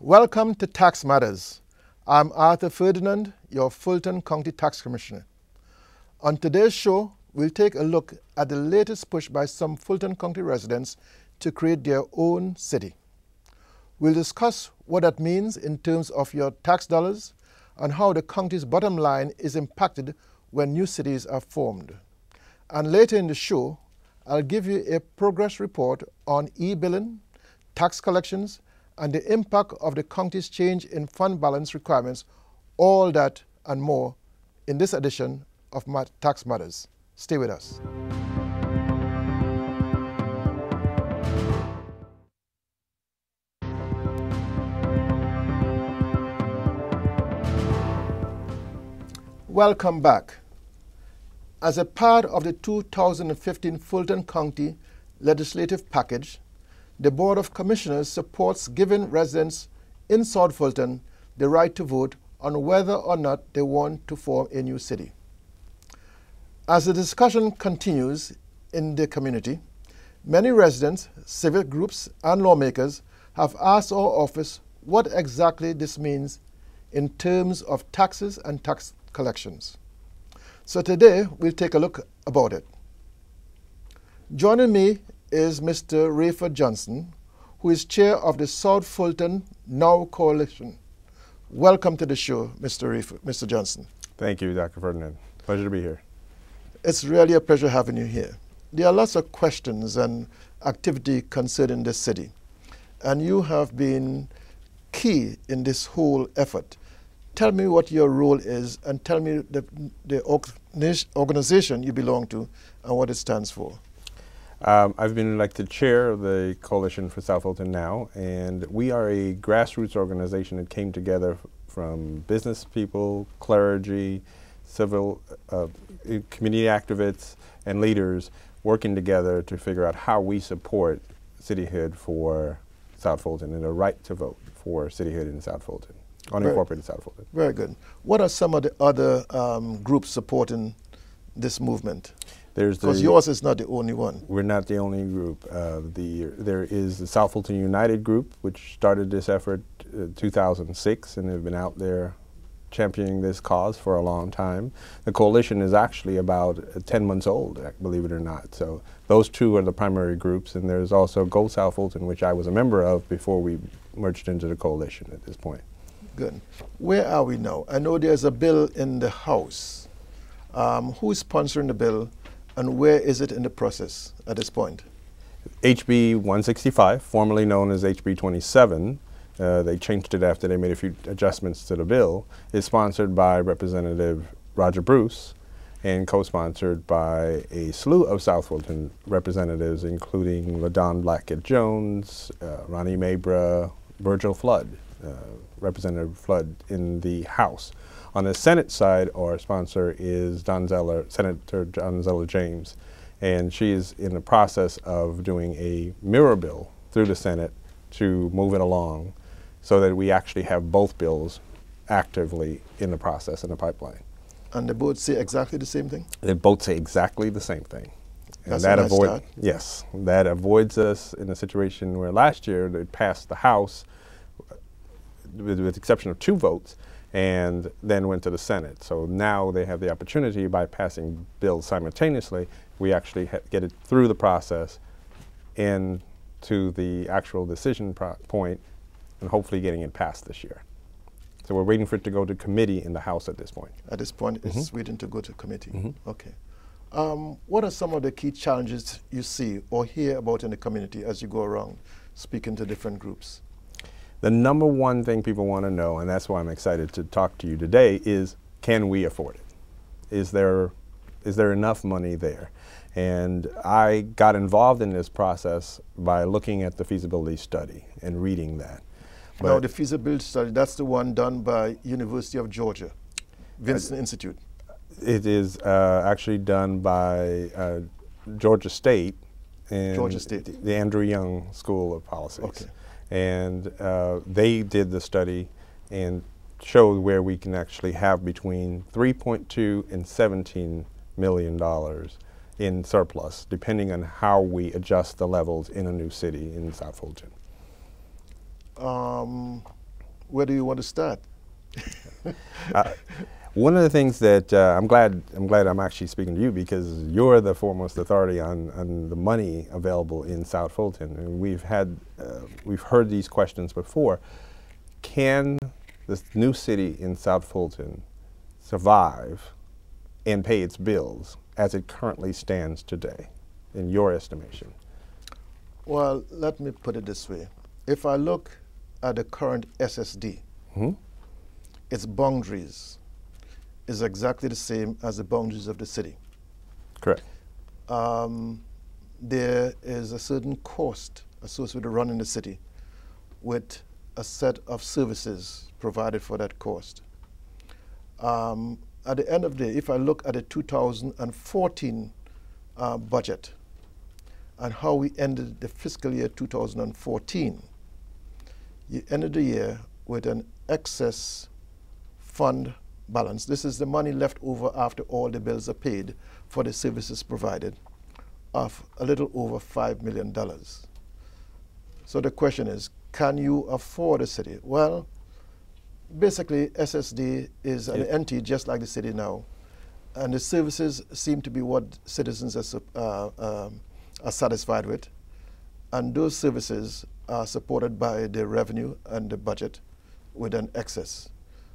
Welcome to Tax Matters. I'm Arthur Ferdinand, your Fulton County Tax Commissioner. On today's show, we'll take a look at the latest push by some Fulton County residents to create their own city. We'll discuss what that means in terms of your tax dollars and how the county's bottom line is impacted when new cities are formed. And later in the show, I'll give you a progress report on e-billing, tax collections, and the impact of the county's change in fund balance requirements, all that and more in this edition of Tax Matters. Stay with us. Welcome back. As a part of the 2015 Fulton County legislative package, the Board of Commissioners supports giving residents in South Fulton the right to vote on whether or not they want to form a new city. As the discussion continues in the community, many residents, civic groups, and lawmakers have asked our office what exactly this means in terms of taxes and tax collections. So today, we'll take a look about it. Joining me is Mr. Rayford Johnson, who is chair of the South Fulton Now Coalition. Welcome to the show, Mr. Johnson. Thank you, Dr. Ferdinand. Pleasure to be here. It's really a pleasure having you here. There are lots of questions and activity concerning this city, and you have been key in this whole effort. Tell me what your role is, and tell me the organization you belong to and what it stands for. I've been elected chair of the Coalition for South Fulton Now, and we are a grassroots organization that came together from business people, clergy, civil community activists, and leaders working together to figure out how we support cityhood for South Fulton and the right to vote for cityhood in South Fulton, unincorporated South Fulton. Very good. What are some of the other groups supporting this movement? Because yours is not the only one. We're not the only group. There is the South Fulton United group, which started this effort in 2006, and they've been out there championing this cause for a long time. The coalition is actually about 10 months old, believe it or not. So those two are the primary groups, and there's also Go South Fulton, which I was a member of before we merged into the coalition at this point. Good. Where are we now? I know there's a bill in the House. Who is sponsoring the bill? And where is it in the process at this point? HB 165, formerly known as HB 27, they changed it after they made a few adjustments to the bill, is sponsored by Representative Roger Bruce and co-sponsored by a slew of South Fulton representatives, including LaDon Blackett-Jones, Ronnie Mabra, Virgil Flood, Representative Flood in the House. On the Senate side, our sponsor is Senator Don Zeller James, and she is in the process of doing a mirror bill through the Senate to move it along so that we actually have both bills actively in the process, in the pipeline. And they both say exactly the same thing? They both say exactly the same thing. And That's that a nice start. Yes, that avoids us in a situation where last year it passed the House with the exception of 2 votes, and then went to the Senate. So now they have the opportunity, by passing bills simultaneously, we actually get it through the process and to the actual decision point, and hopefully getting it passed this year. So we're waiting for it to go to committee in the House at this point. At this point, it's waiting to go to committee. Mm-hmm. Okay. What are some of the key challenges you see or hear about in the community as you go around speaking to different groups? The number one thing people want to know, and that's why I'm excited to talk to you today, is can we afford it? Is there enough money there? And I got involved in this process by looking at the feasibility study and reading that. But now, the feasibility study, that's the one done by University of Georgia, Vincent Institute. It is actually done by Georgia State and the Andrew Young School of Policies. Okay. And they did the study and showed where we can actually have between $3.2 and $17 million in surplus, depending on how we adjust the levels in a new city in South Fulton. Where do you want to start? One of the things that I'm glad I'm actually speaking to you, because you're the foremost authority on the money available in South Fulton, and we've heard these questions before. Can this new city in South Fulton survive and pay its bills as it currently stands today, in your estimation? Well, let me put it this way. If I look at the current SSD, its boundaries is exactly the same as the boundaries of the city. Correct. There is a certain cost associated with running the city with a set of services provided for that cost. At the end of the day, if I look at the 2014 budget and how we ended the fiscal year 2014, you ended the year with an excess fund balance. This is the money left over after all the bills are paid for the services provided, of a little over $5 million. So the question is, can you afford a city? Well, basically SSD is an entity just like the city now, and the services seem to be what citizens are satisfied with, and those services are supported by the revenue and the budget with an excess.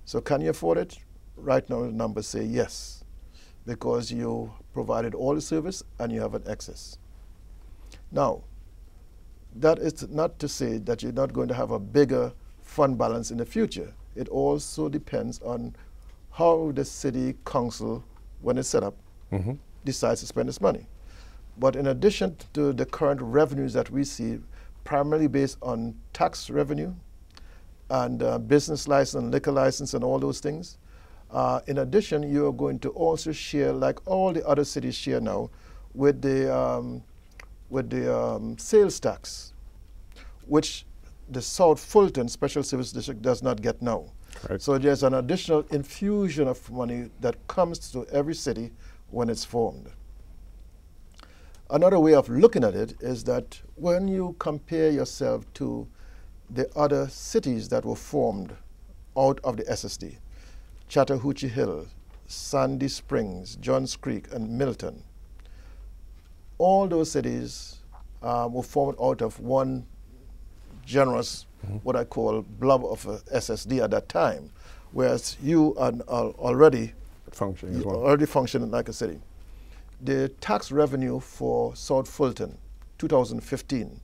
So can you afford it? Right now, the numbers say yes, because you provided all the service and you have an excess. Now, that is not to say that you're not going to have a bigger fund balance in the future. It also depends on how the city council, when it's set up, decides to spend its money. But in addition to the current revenues that we see, primarily based on tax revenue and business license, liquor license, and all those things, in addition, you are going to also share, like all the other cities share now, with the sales tax, which the South Fulton Special Service District does not get now. Right. So there's an additional infusion of money that comes to every city when it's formed. Another way of looking at it is that when you compare yourself to the other cities that were formed out of the SSD, Chattahoochee Hill, Sandy Springs, Johns Creek, and Milton, all those cities were formed out of one generous, what I call blob of a SSD at that time, whereas you are already functioning as well. Already functioning like a city. The tax revenue for South Fulton, 2015,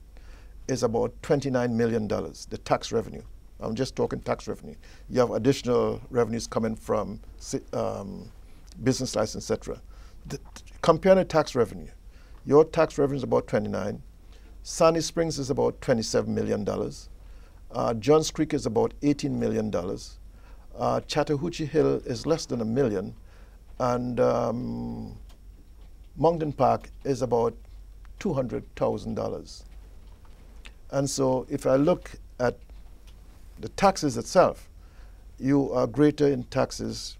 is about $29 million, the tax revenue. I'm just talking tax revenue. You have additional revenues coming from business license, etc. Compare the tax revenue. Your tax revenue is about 29. Sandy Springs is about $27 million. Johns Creek is about $18 million. Chattahoochee Hill is less than $1 million. And Mountain Park is about $200,000. And so if I look at the taxes itself, you are greater in tax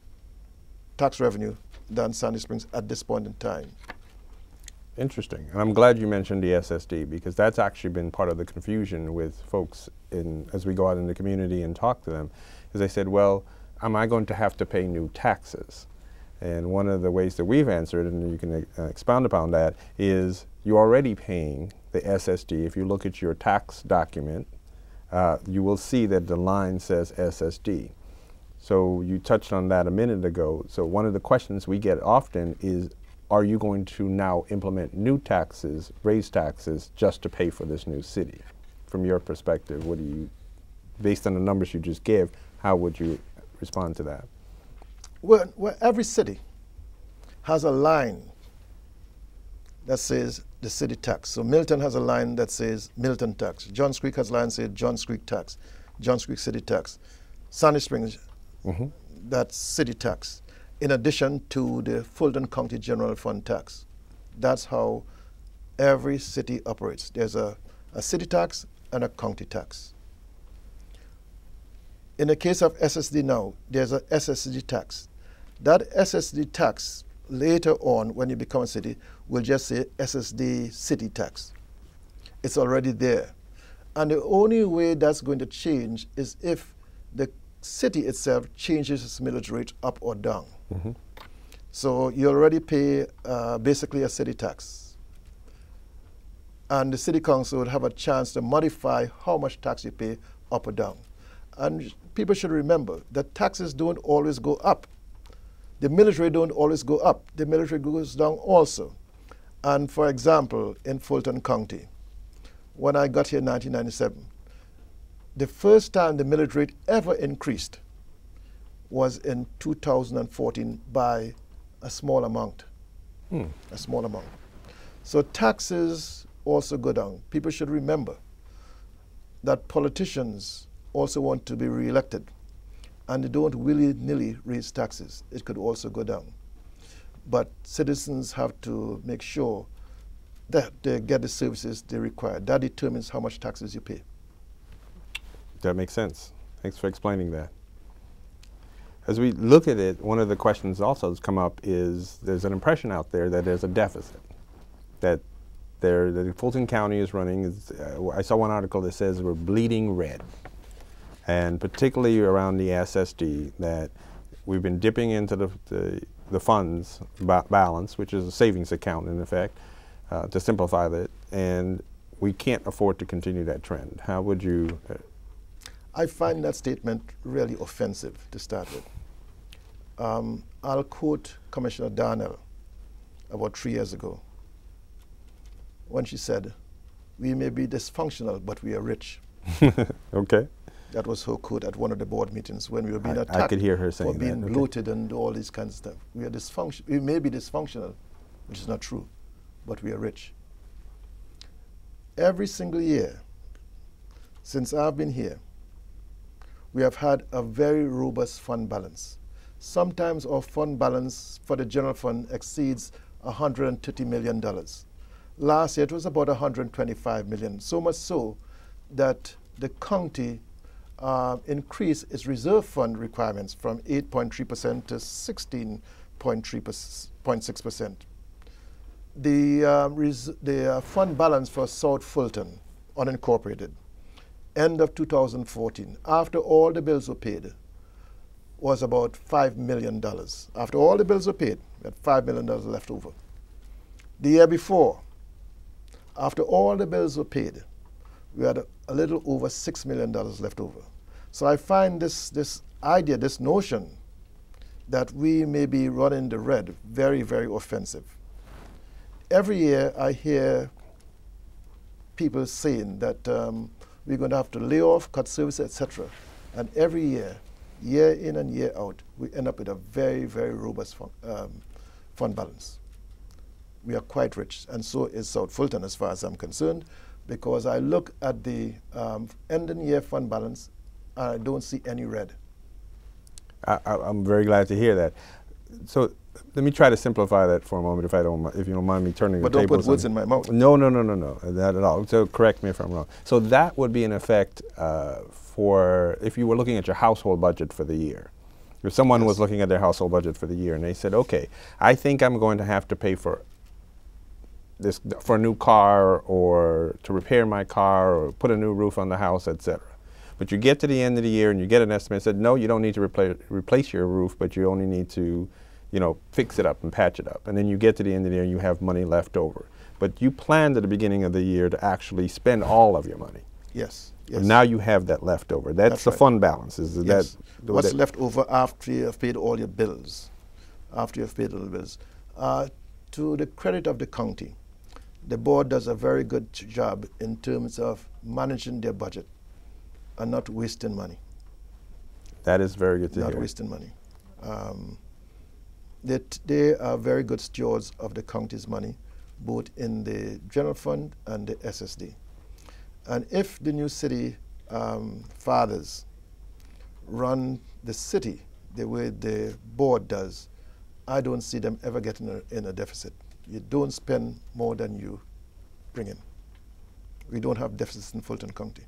revenue than Sandy Springs at this point in time. Interesting. And I'm glad you mentioned the SSD, because that's actually been part of the confusion with folks as we go out in the community and talk to them, is they said, well, am I going to have to pay new taxes? And one of the ways that we've answered, and you can expound upon that, is you're already paying the SSD. If you look at your tax document, you will see that the line says SSD. So you touched on that a minute ago. So one of the questions we get often is, are you going to now implement new taxes, raise taxes, just to pay for this new city? From your perspective, what do you, based on the numbers you just gave, how would you respond to that? Well, every city has a line that says the city tax. So Milton has a line that says Milton tax. Johns Creek has a line that says Johns Creek tax, Johns Creek city tax. Sandy Springs, that's city tax, in addition to the Fulton County General Fund tax. That's how every city operates. There's a city tax and a county tax. In the case of SSD now, there's a SSD tax. That SSD tax, later on, when you become a city, will just say SSD city tax. It's already there. And the only way that's going to change is if the city itself changes its millage rate up or down. So you already pay basically a city tax. And the city council would have a chance to modify how much tax you pay up or down. And people should remember that taxes don't always go up. The millage rate don't always go up. The millage rate goes down also. And for example, in Fulton County, when I got here in 1997, the first time the millage rate ever increased was in 2014 by a small amount. A small amount. So taxes also go down. People should remember that politicians also want to be re-elected, and they don't willy-nilly raise taxes. It could also go down. But citizens have to make sure that they get the services they require. That determines how much taxes you pay. That makes sense. Thanks for explaining that. As we look at it, one of the questions also that's come up is there's an impression out there that there's a deficit, that the Fulton County is running, I saw one article that says we're bleeding red, and particularly around the SSD, that we've been dipping into the funds balance, which is a savings account in effect, to simplify that, and we can't afford to continue that trend. How would you? I find that statement really offensive to start with. I'll quote Commissioner Darnell about 3 years ago when she said, "We may be dysfunctional, but we are rich." Okay. That was her quote at one of the board meetings when we were being attacked I could hear her saying for being that. bloated and all this kind of stuff. We are dysfunctional. We may be dysfunctional, which is not true, but we are rich. Every single year since I've been here, we have had a very robust fund balance. Sometimes our fund balance for the general fund exceeds $130 million. Last year it was about $125 million, so much so that the county increased its reserve fund requirements from 8.3% to 16.6%. The fund balance for South Fulton, unincorporated, end of 2014, after all the bills were paid, was about $5 million. After all the bills were paid, we had $5 million left over. The year before, after all the bills were paid, we had a little over $6 million left over. So I find this idea, this notion that we may be running the red very, very offensive. Every year I hear people saying that we're going to have to lay off, cut services, etc. And every year, year in and year out, we end up with a very, very robust fund balance. We are quite rich, and so is South Fulton as far as I'm concerned, because I look at the ending year fund balance and I don't see any red. I'm very glad to hear that. So let me try to simplify that for a moment, if you don't mind me turning the tables. But don't put words in my mouth. No, not at all. So correct me if I'm wrong. So that would be in effect for if you were looking at your household budget for the year. If someone was looking at their household budget for the year and they said, okay, I think I'm going to have to pay for a new car, or to repair my car, or put a new roof on the house, etc. But you get to the end of the year and you get an estimate and said, no, you don't need to replace your roof, but you only need to, fix it up and patch it up. And then you get to the end of the year and you have money left over. But you planned at the beginning of the year to actually spend all of your money. Yes. But now you have that left over. That's the fund balance. Is that what's left over after you have paid all your bills? After you have paid all the bills. To the credit of the county, the board does a very good job in terms of managing their budget and not wasting money. That is very good to hear. Not wasting money. They are very good stewards of the county's money, both in the general fund and the SSD. And if the new city fathers run the city the way the board does, I don't see them ever getting in a deficit. You don't spend more than you bring in. We don't have deficits in Fulton County.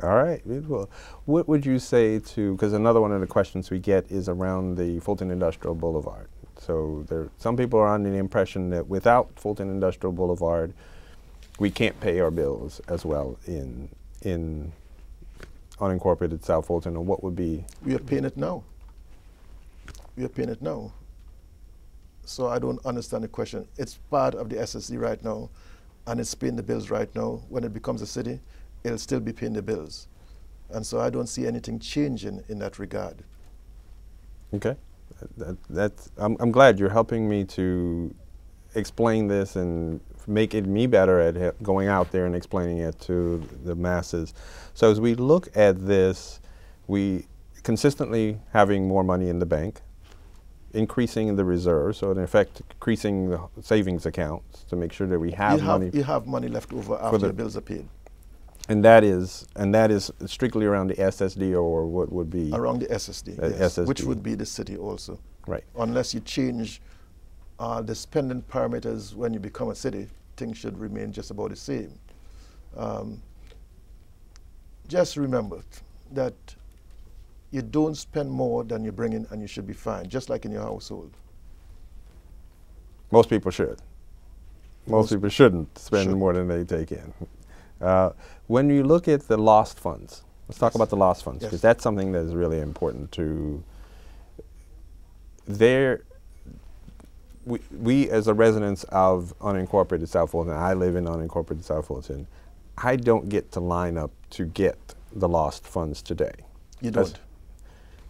All right. Well, what would you say to, because another one of the questions we get is around the Fulton Industrial Boulevard. So some people are under the impression that without Fulton Industrial Boulevard, we can't pay our bills as well in unincorporated South Fulton, or what would be? We are paying it now. We are paying it now. So I don't understand the question. It's part of the SSD right now, and it's paying the bills right now. When it becomes a city, it'll still be paying the bills. And so I don't see anything changing in that regard. Okay. I'm glad you're helping me to explain this and making me better at going out there and explaining it to the masses. So as we look at this, we consistently having more money in the bank, increasing the reserves, so in effect increasing the savings accounts to make sure that we have money. You have money left over after the bills are paid. And that is strictly around the SSD, or what would be? Around the SSD, yes, SSD. Which would be the city also. Right. Unless you change the spending parameters when you become a city, things should remain just about the same. Just remember that you don't spend more than you bring in, and you should be fine, just like in your household. Most people should. Most people shouldn't spend more than they take in. When you look at the lost funds, let's talk about the lost funds, because that's something that is really important to. We as a residents of unincorporated South Fulton, I live in unincorporated South Fulton, I don't get to line up to get the lost funds today. You don't.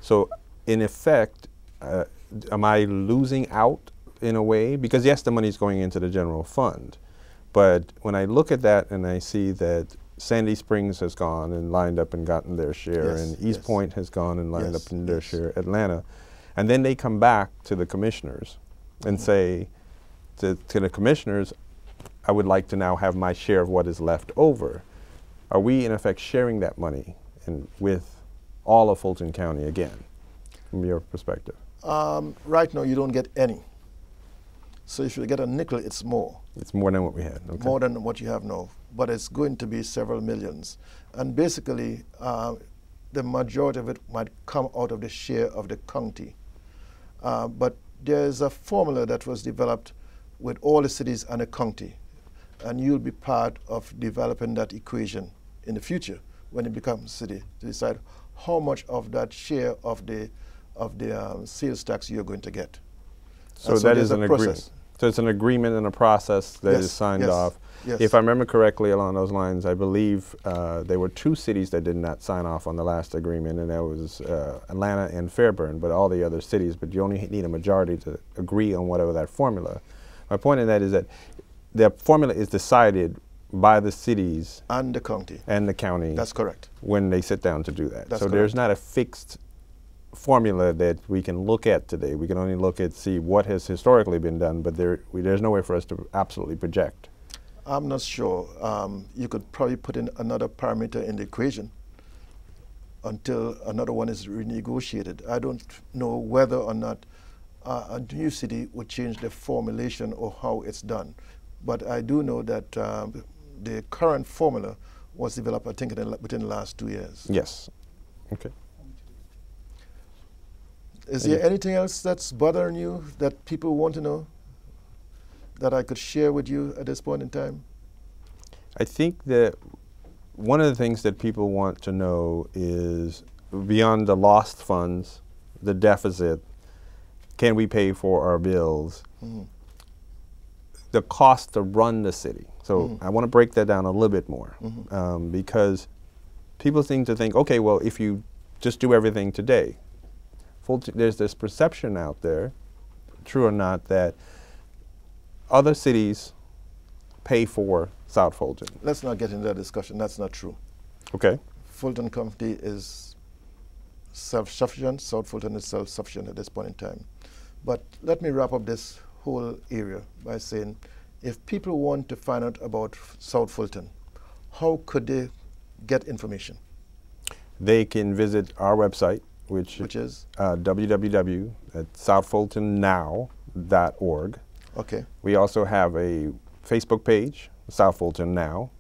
So in effect, am I losing out in a way? Because yes, the money's going into the general fund. But when I look at that and I see that Sandy Springs has gone and lined up and gotten their share, and East Point has gone and lined up in their share, Atlanta, and then they come back to the commissioners and say to the commissioners, I would like to now have my share of what is left over. Are we in effect sharing that money with all of Fulton County again, from your perspective? Right now you don't get any. So if you get a nickel, it's more. It's more than what we had. Okay. More than what you have now. But it's going to be several millions. And basically, the majority of it might come out of the share of the county. But there's a formula that was developed with all the cities and the county. And you'll be part of developing that equation in the future when it becomes a city, to decide how much of that share of the sales tax you're going to get. So that is an agreement. So it's an agreement and a process that is signed off. Yes. If I remember correctly along those lines, I believe there were 2 cities that did not sign off on the last agreement, and that was Atlanta and Fairburn, but all the other cities, but you only need a majority to agree on whatever that formula. My point in that is that the formula is decided by the cities and the county. And the county. That's correct. When they sit down to do that. That's so correct. There's not a fixed formula that we can look at today. We can only look at, see what has historically been done, but there's no way for us to absolutely project. I'm not sure. You could probably put in another parameter in the equation until another one is renegotiated. I don't know whether or not a new city would change the formulation or how it's done. But I do know that the current formula was developed, I think, within the last 2 years. Yes. Okay. Is there anything else that's bothering you that people want to know that I could share with you at this point in time? I think that one of the things that people want to know is, beyond the lost funds, the deficit, can we pay for our bills, the cost to run the city. So I want to break that down a little bit more, because people seem to think, okay, well, if you just do everything today, there's this perception out there, true or not, that other cities pay for South Fulton. Let's not get into that discussion. That's not true. Okay. Fulton County is self-sufficient. South Fulton is self-sufficient at this point in time. But let me wrap up this whole area by saying, if people want to find out about South Fulton, how could they get information? They can visit our website, which is www.southfultonnow.org. Okay. We also have a Facebook page, South Fulton Now,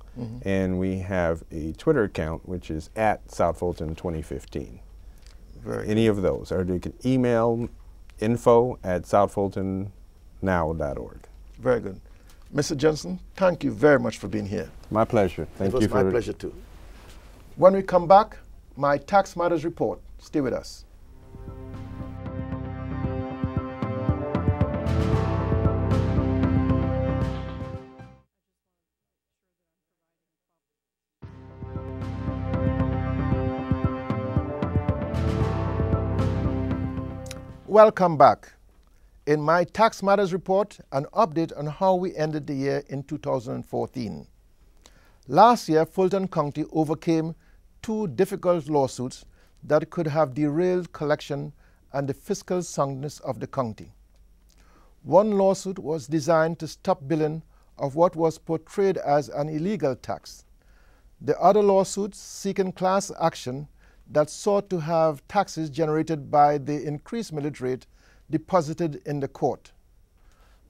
and we have a Twitter account, which is @SouthFulton2015. Any of those, or you can email info@southfultonnow.org. Very good. Mr. Johnson, thank you very much for being here. My pleasure. Thank you. It was my pleasure too. When we come back, My Tax Matters report. Stay with us. Welcome back. In my Tax Matters report, an update on how we ended the year in 2014. Last year, Fulton County overcame two difficult lawsuits that could have derailed collection and the fiscal soundness of the county. One lawsuit was designed to stop billing of what was portrayed as an illegal tax. The other lawsuit, seeking class action, that sought to have taxes generated by the increased millage rate deposited in the court.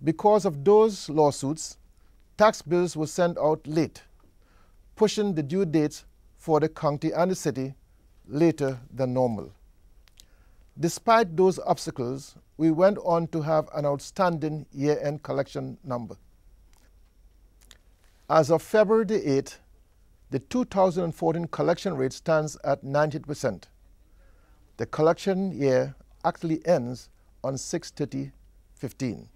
Because of those lawsuits, tax bills were sent out late, pushing the due dates for the county and the city later than normal. Despite those obstacles, we went on to have an outstanding year-end collection number. As of February the 8th, the 2014 collection rate stands at 90%. The collection year actually ends on 6/30/15.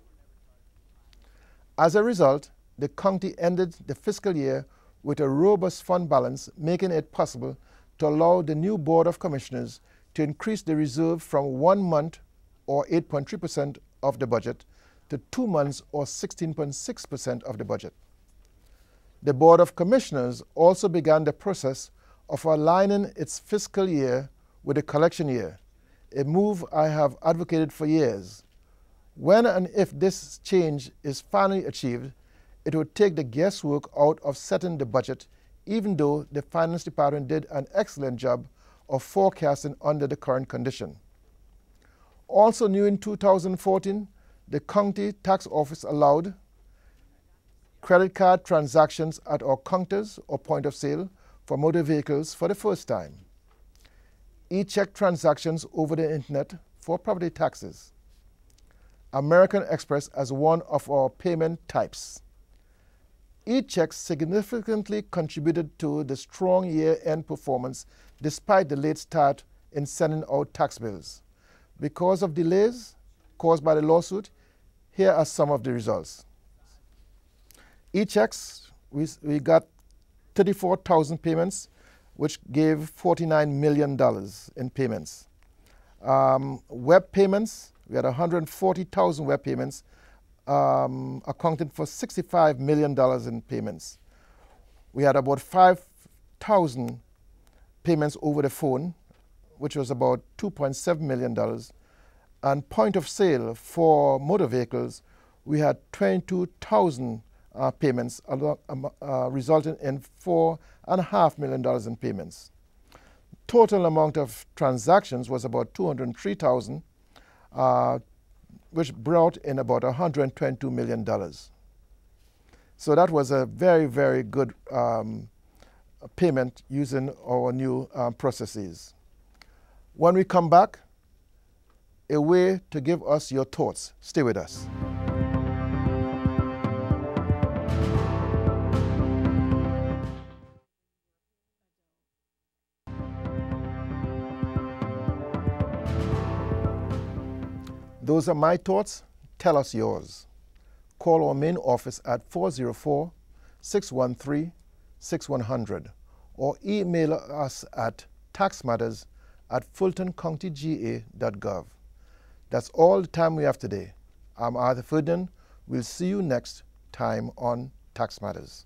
As a result, the county ended the fiscal year with a robust fund balance, making it possible to allow the new Board of Commissioners to increase the reserve from 1 month, or 8.3% of the budget, to 2 months, or 16.6% of the budget. The Board of Commissioners also began the process of aligning its fiscal year with the collection year, a move I have advocated for years. When and if this change is finally achieved, it would take the guesswork out of setting the budget, even though the Finance Department did an excellent job of forecasting under the current condition. Also new in 2014, the County Tax Office allowed credit card transactions at our counters or point of sale for motor vehicles for the first time. E-check transactions over the internet for property taxes. American Express as one of our payment types. E-checks significantly contributed to the strong year-end performance despite the late start in sending out tax bills. Because of delays caused by the lawsuit, here are some of the results. E-checks, we got 34,000 payments, which gave $49 million in payments. Web payments, we had 140,000 web payments, accounting for $65 million in payments. We had about 5,000 payments over the phone, which was about $2.7 million. And point of sale for motor vehicles, we had 22,000 payments, resulting in $4.5 million in payments. Total amount of transactions was about 203,000, which brought in about $122 million. So that was a very, very good payment using our new processes. When we come back, a way to give us your thoughts. Stay with us. Those are my thoughts. Tell us yours. Call our main office at 404-613-6100 or email us at taxmatters@fultoncountyga.gov. That's all the time we have today. I'm Arthur Ferdinand. We'll see you next time on Tax Matters.